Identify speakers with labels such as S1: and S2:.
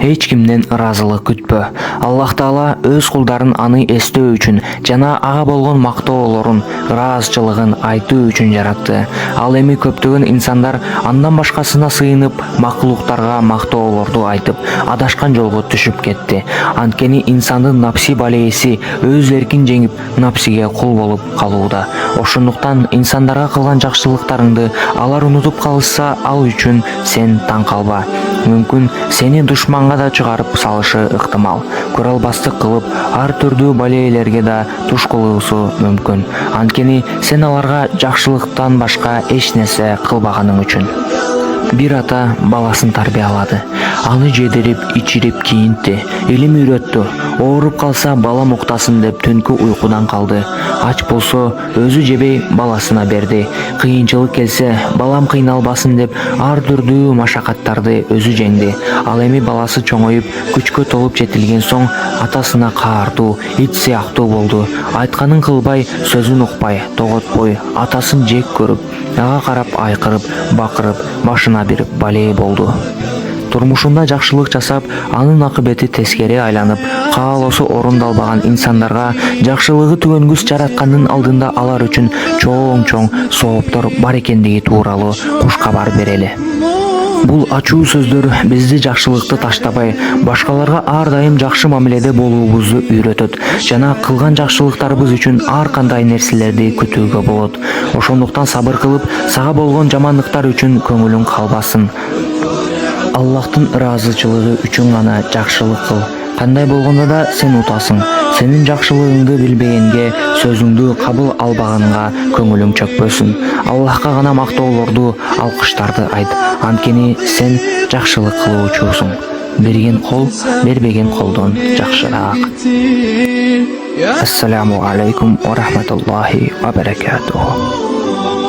S1: эч кимден ыраазылык күтпө. Аллах Таала өз кулдарын аны эстөө үчүн жана ага болгон мактоолорун, ыраазычылыгын айтуу үчүн жаратты. Ал эми көптөгөн инсандар андан башкасына сыйынып, макулуктарга мактоолорду айтып, адашкан жолго түшүп кетти. Анткени инсандын напси балеси өз эркин жеңип, напсиге кул болуп калууда. Ошондуктан инсандарга кылган жакшылыктарыңды алар унутуп калышса, ал үчүн сен таң калба. Мүмкүн сени душманга да чыгарып салышы ыктымал. Көрө албастык кылып, ар түрдүү балейлерге да туш кылуусу мүмкүн. Анткени сен аларга жакшылыктан башка эч нерсе кылбаганың үчүн. Бир ата баласын тарбиялады. Аны жедирип, ичирип кийинтти, илим үйрөттү. Ооруп калса балам уктасын деп түнкү уйкудан калды. Ач болсо өзү жебей баласына берди. Кыйынчылык келсе, балам кыйналбасын деп ар түрдүү машакаттарды өзү жеңди. Ал эми баласы чоңоюп, күчкө толуп жетилген соң атасына каартуу, ит сыяктуу болду. Айтканын кылбай, сөзүн укпай, тоготпой, атасын жек көрүп, ага карап айкырып, бакырып, башына бир балээ болду. Турмушунда жакшылык жасап, анын акыбети тескери айланып, каалоосу орундалбаган инсандарга жакшылыгы түгөнгүс жараткандын алдында алар үчүн чоң сооптор бар экендиги тууралуу куш кабар берели. Бул ачуу сөздөр бизди жакшылыкты таштабай, башкаларга ар дайым жакшы мамиледе болуубузду үйрөтөт жана кылган жакшылыктарыбыз үчүн ар кандай нерселерди күтүүгө болот. Ошондуктан сабыр кылып, сага болгон жамандыктар үчүн көңүлүң калбасын. Аллахтын ыраазычылыгы үчүн гана жакшылык кыл. Кандай болгондо да сен утасың. Сенин жакшылыгыңды билбегенге, сөзүңдү кабыл албаганга көңүлүң чөкпөсүн. Аллахка гана мактоолорду, алкыштарды айт. Анткени сен жакшылык кылуучусуң. Берген кол бербеген колдон жакшыраак. Ассаламу алейкум ва рахматуллахи ва баракатуху.